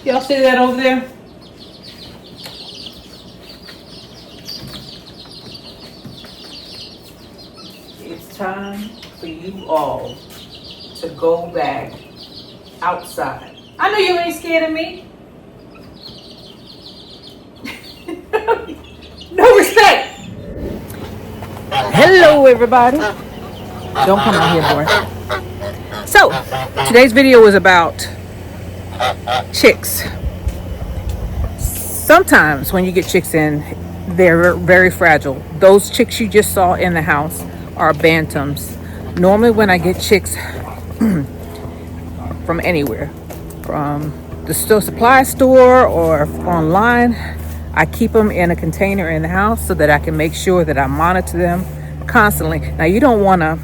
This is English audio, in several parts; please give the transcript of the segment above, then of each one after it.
Y'all see that over there? It's time for you all to go back outside. I know you ain't scared of me. No respect. Hello, everybody. Don't come out here, boy. So, today's video is about chicks. Sometimes when you get chicks in, they're very fragile. Those chicks you just saw in the house are bantams. Normally when I get chicks from anywhere, from the supply store or online, I keep them in a container in the house so that I can make sure that I monitor them constantly. Now you don't want to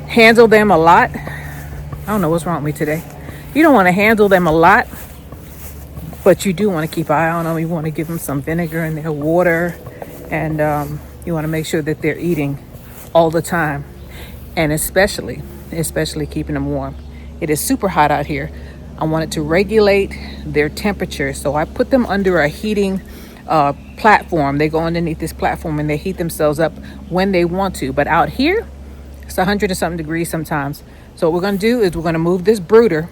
handle them a lot. I don't know what's wrong with me today. You don't want to handle them a lot, but you do want to keep an eye on them. You want to give them some vinegar in their water, and you want to make sure that they're eating all the time, and especially keeping them warm. It is super hot out here. I wanted to regulate their temperature, so I put them under a heating platform. They go underneath this platform and they heat themselves up when they want to. But out here, it's 100 and something degrees sometimes. So what we're going to do is we're going to move this brooder.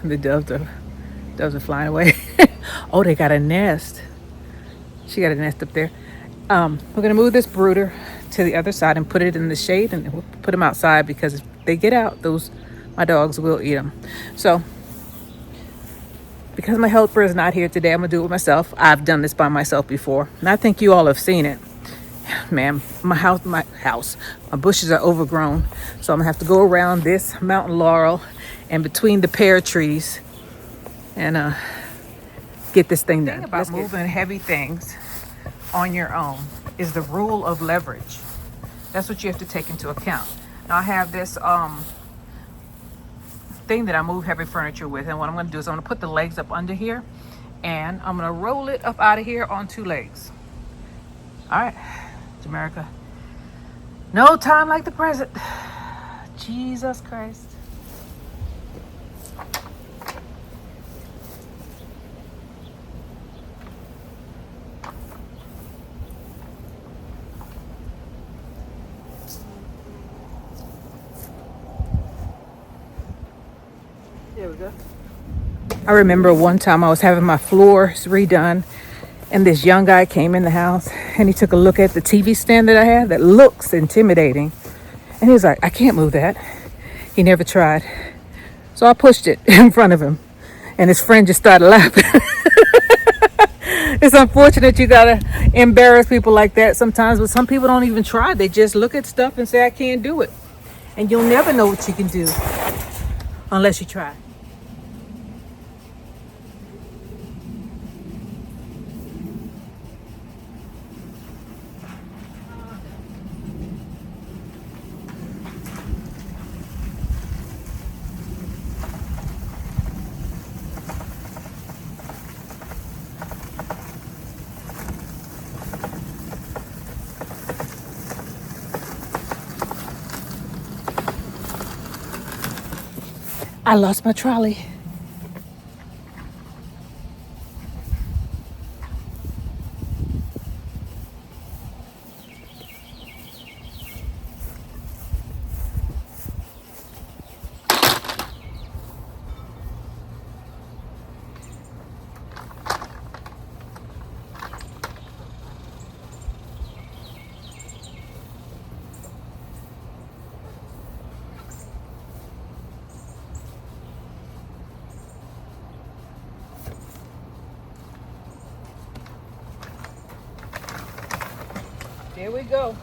The doves are flying away. Oh, they got a nest. She got a nest up there. We're going to move this brooder to the other side and put it in the shade, and we'll put them outside because if they get out, my dogs will eat them. So because my helper is not here today, I'm gonna do it myself. I've done this by myself before, and I think you all have seen it. Man, my bushes are overgrown, so I'm gonna have to go around this mountain laurel and between the pear trees and get this thing done. The thing about moving heavy things on your own is the rule of leverage. That's what you have to take into account. Now I have this thing that I move heavy furniture with, and what I'm going to do is I'm going to put the legs up under here, and I'm going to roll it up out of here on two legs. All right, Jamaica. No time like the present. Jesus Christ. There we go. I remember one time I was having my floors redone, and this young guy came in the house and he took a look at the TV stand that I have that looks intimidating, and he was like, I can't move that. He never tried. So I pushed it in front of him, and his friend just started laughing. It's unfortunate you gotta embarrass people like that sometimes, but some people don't even try. They just look at stuff and say, I can't do it. And you'll never know what you can do unless you try. I lost my trolley. Here we go.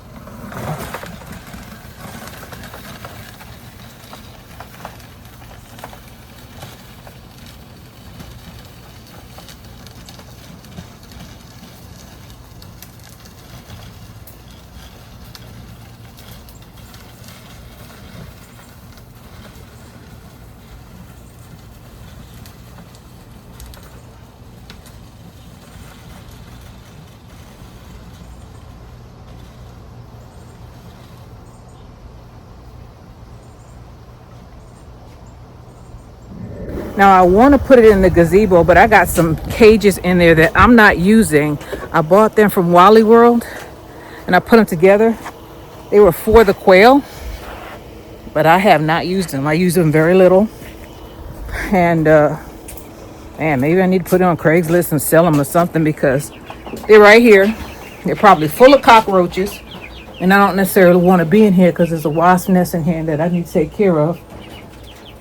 Now I want to put it in the gazebo, but I got some cages in there that I'm not using. I bought them from Wally World and I put them together. They were for the quail, but I have not used them. I use them very little. And man, maybe I need to put it on Craigslist and sell them or something, because they're right here. They're probably full of cockroaches, and I don't necessarily want to be in here because there's a wasp nest in here that I need to take care of.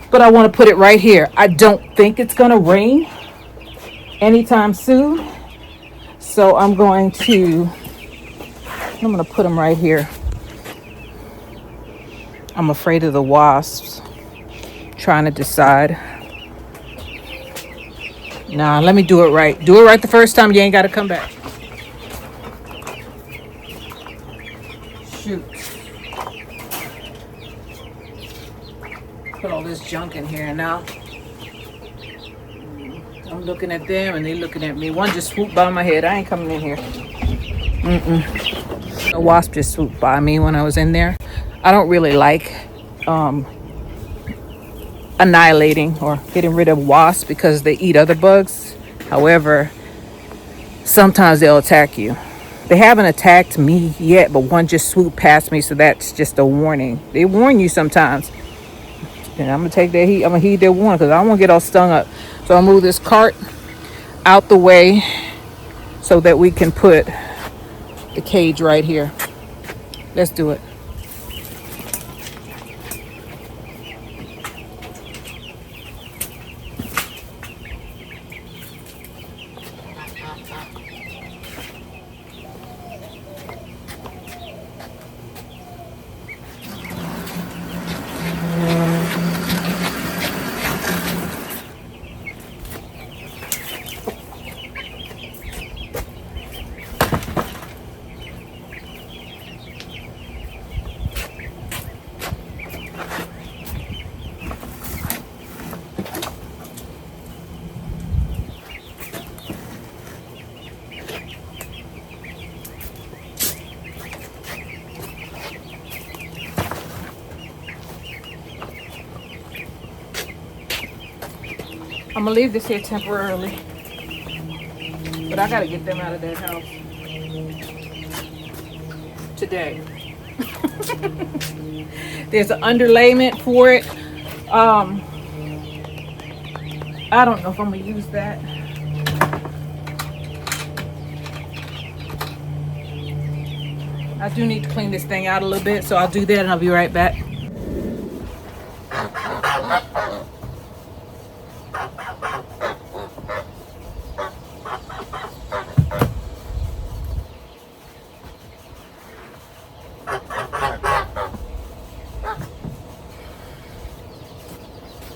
But I want to put it right here. I don't think it's going to rain anytime soon, so I'm going to put them right here. I'm afraid of the wasps. Trying to decide. Nah, let me do it right. Do it right the first time. You ain't got to come back. Shoot. Put all this junk in here now. I'm looking at them and they're looking at me. One just swooped by my head. I ain't coming in here. A wasp just swooped by me when I was in there. I don't really like annihilating or getting rid of wasps because they eat other bugs. However, sometimes they'll attack you. They haven't attacked me yet, but one just swooped past me, so that's just a warning. They warn you sometimes. And I'm gonna take that heat. I'm gonna heed their warning because I don't want to get all stung up. So I'll move this cart out the way so that we can put the cage right here. Let's do it. I'm gonna leave this here temporarily, but I gotta get them out of that house today. There's an underlayment for it. I don't know if I'm gonna use that. I do need to clean this thing out a little bit, so I'll do that and I'll be right back.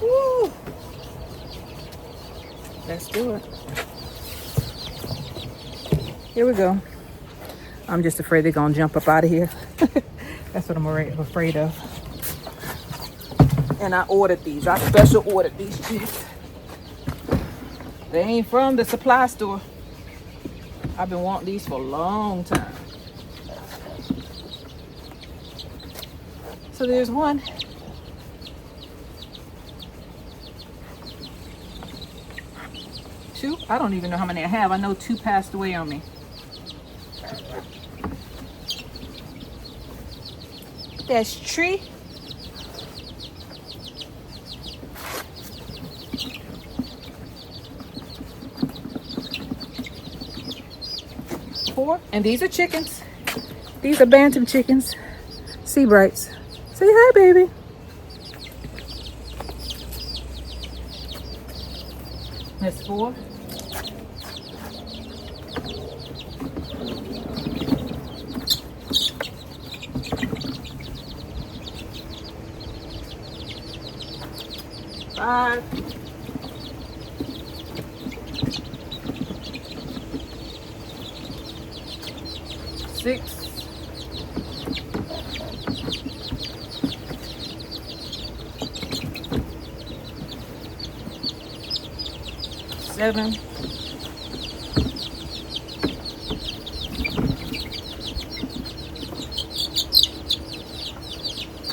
Woo. Let's do it. Here we go. I'm just afraid they're gonna jump up out of here. That's what I'm afraid of. And I ordered these. I special ordered these chicks. They ain't from the supply store. I've been wanting these for a long time. So there's one. Two? I don't even know how many I have. I know two passed away on me. That's tree. Four. And these are chickens. These are bantam chickens. Sea brights. Say hi, baby. That's four. Five. Six. Seven.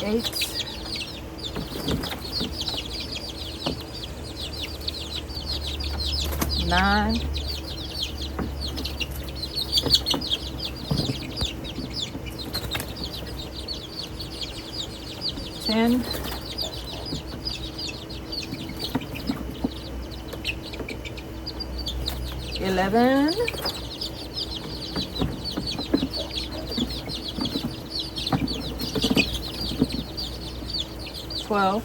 8. 9, 10, 11, 12,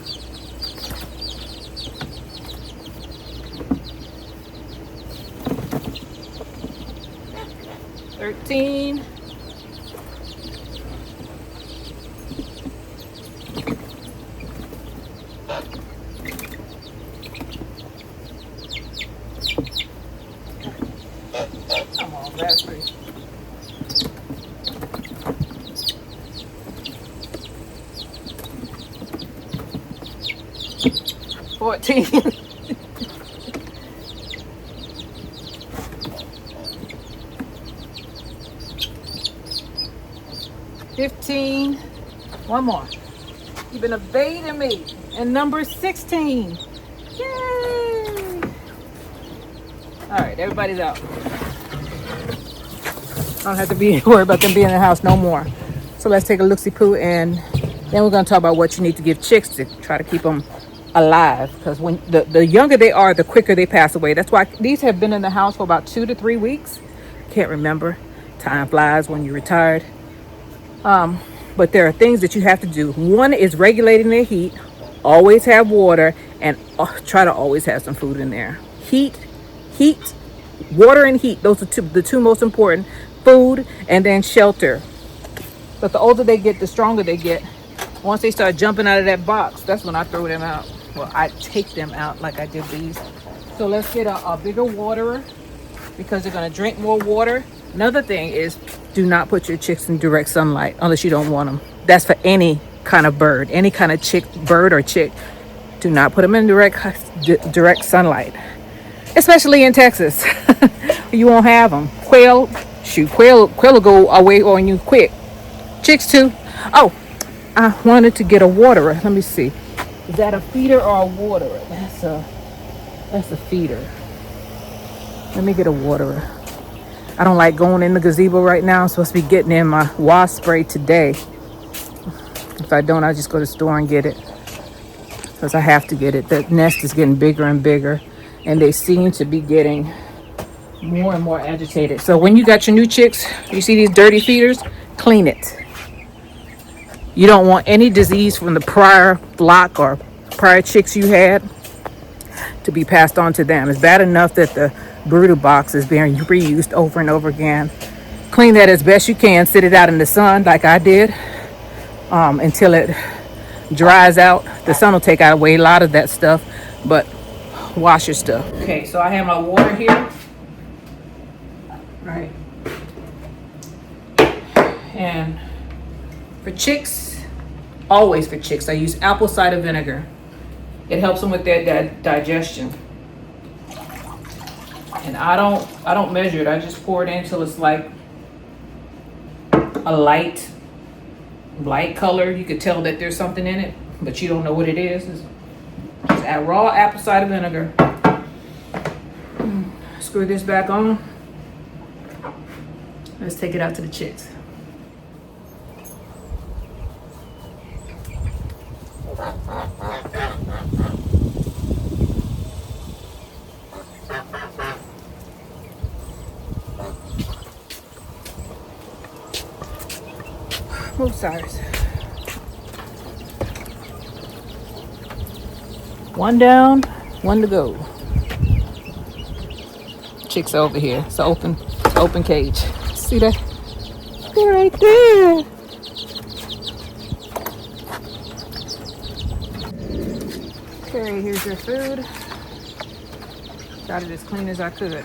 13, 14, 15, one more. You've been evading me. And number 16. Yay! All right, everybody's out. I don't have to be worried about them being in the house no more. So let's take a look-see-poo, and then we're going to talk about what you need to give chicks to try to keep them alive. Because when the younger they are, the quicker they pass away. That's why these have been in the house for about 2 to 3 weeks. Can't remember. Time flies when you're retired. But there are things that you have to do. One is regulating their heat. Always have water, and try to always have some food in there. Heat, water and heat. Those are the two most important. Food and then shelter. But the older they get, the stronger they get. Once they start jumping out of that box, that's when I throw them out. Well, I take them out like I did these. So let's get a bigger waterer, because they're going to drink more water. Another thing is, do not put your chicks in direct sunlight unless you don't want them. That's for any kind of bird, any kind of bird or chick. Do not put them in direct sunlight, especially in Texas. You won't have them. Quail will go away on you quick. Chicks too. Oh, I wanted to get a waterer. Let me see. Is that a feeder or a waterer? That's a feeder. Let me get a waterer. I don't like going in the gazebo right now. I'm supposed to be getting in my wasp spray today. If I don't, I just go to the store and get it, because I have to get it. The nest is getting bigger and bigger, and they seem to be getting more and more agitated. So when you got your new chicks, you see these dirty feeders, clean it. You don't want any disease from the prior flock or prior chicks you had to be passed on to them. It's bad enough that the brooder box is being reused over and over again. Clean that as best you can. Sit it out in the sun like I did, until it dries out. The sun will take away a lot of that stuff, but wash your stuff. Okay, so I have my water here. Right. And for chicks, always for chicks, I use apple cider vinegar. It helps them with their digestion. And I don't measure it. I just pour it in until it's like a light color. You could tell that there's something in it, but you don't know what it is. Just add raw apple cider vinegar. Screw this back on. Let's take it out to the chicks. Both sides. One down, one to go. Chicks over here. It's an open cage. See that? They're right there. Okay, here's your food. Got it as clean as I could.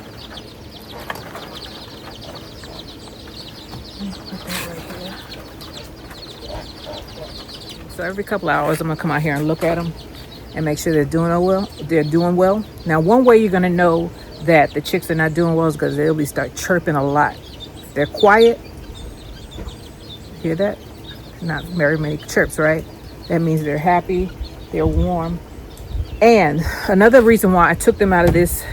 So every couple hours, I'm gonna come out here and look at them and make sure they're doing well. Now, one way you're gonna know that the chicks are not doing well is because they'll start chirping a lot. If they're quiet, hear that? Not very many chirps, right? That means they're happy, they're warm. And another reason why I took them out of this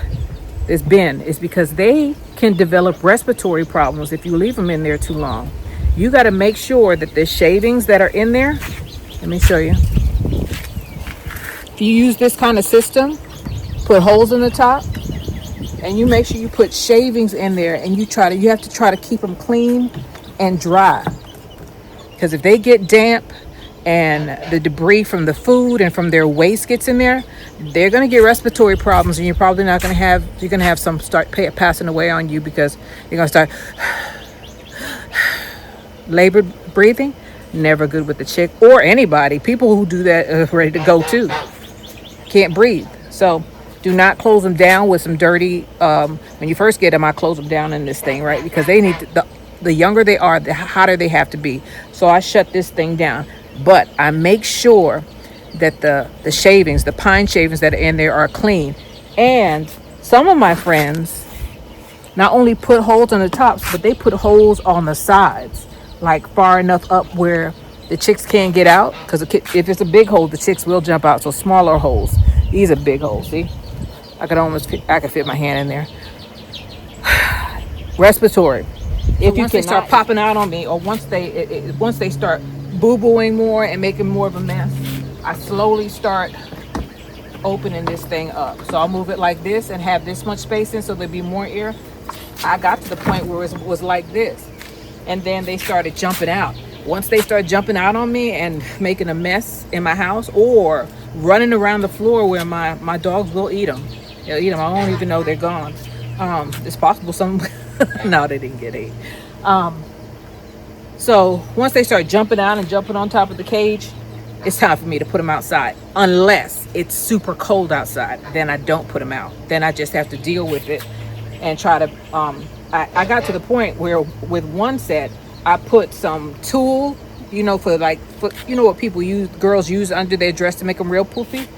this bin, is because they can develop respiratory problems if you leave them in there too long. You got to make sure that the shavings that are in there, let me show you. If you use this kind of system, put holes in the top, and you make sure you put shavings in there, and you have to try to keep them clean and dry. Because if they get damp and the debris from the food and from their waste gets in there, they're going to get respiratory problems, and you're probably not going to have, you're going to have some start passing away on you because you're going to start labored breathing. Never good with the chick or anybody. People who do that are ready to go too. Can't breathe. So do not close them down with some dirty, when you first get them, I close them down in this thing, right? Because they need the younger they are, the hotter they have to be. So I shut this thing down, but I make sure that the shavings, the pine shavings that are in there are clean. And some of my friends not only put holes on the tops, but they put holes on the sides, like far enough up where the chicks can't get out. Because if it's a big hole, the chicks will jump out. So smaller holes. These are big holes. See, I could fit my hand in there. Respiratory. If you can start popping out on me, or once they start boo-booing more and making more of a mess, I slowly start opening this thing up. So I'll move it like this and have this much space in so there'll be more air. I got to the point where it was like this, and then they started jumping out. Once they start jumping out on me and making a mess in my house, or running around the floor where my dogs will eat them. They'll eat them. I don't even know they're gone. It's possible some no, they didn't get ate. So once they start jumping out and jumping on top of the cage, it's time for me to put them outside. Unless it's super cold outside, then I don't put them out. Then I just have to deal with it and try to. I got to the point where with one set, I put some tulle, for what girls use under their dress to make them real poofy.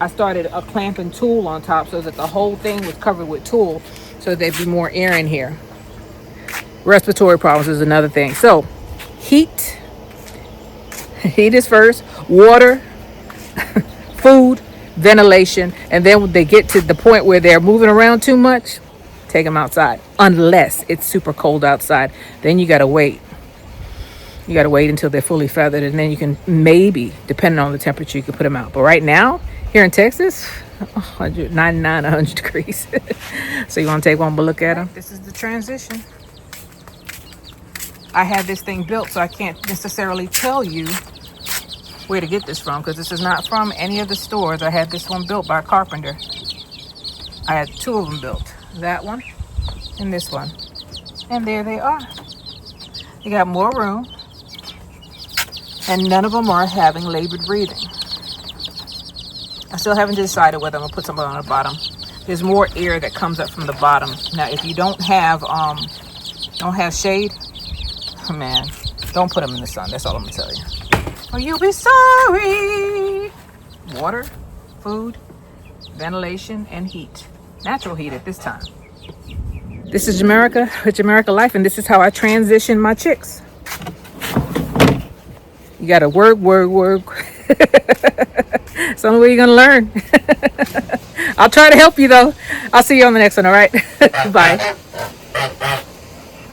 I started a clamping tulle on top so that the whole thing was covered with tulle, so there'd be more air in here. Respiratory problems is another thing. So heat is first, water, food, ventilation, and then when they get to the point where they're moving around too much, take them outside. Unless it's super cold outside, then you gotta wait. You gotta wait until they're fully feathered, and then you can maybe, depending on the temperature, you can put them out. But right now, here in Texas, 199, 100 degrees. So you want to take one more look at them? This is the transition. I had this thing built, so I can't necessarily tell you where to get this from, because this is not from any of the stores. I had this one built by a carpenter. I had two of them built. That one and this one. And there they are. You got more room. And none of them are having labored breathing. I still haven't decided whether I'm gonna put something on the bottom. There's more air that comes up from the bottom. Now, if you don't have shade, oh man, don't put them in the sun. That's all I'm gonna tell you. Or you'll be sorry. Water, food, ventilation, and heat. Natural heat at this time. This is Jamerica with Jamerica Life, and this is how I transition my chicks. You gotta work. It's the only way you're gonna learn. I'll try to help you though. I'll see you on the next one, all right? Bye.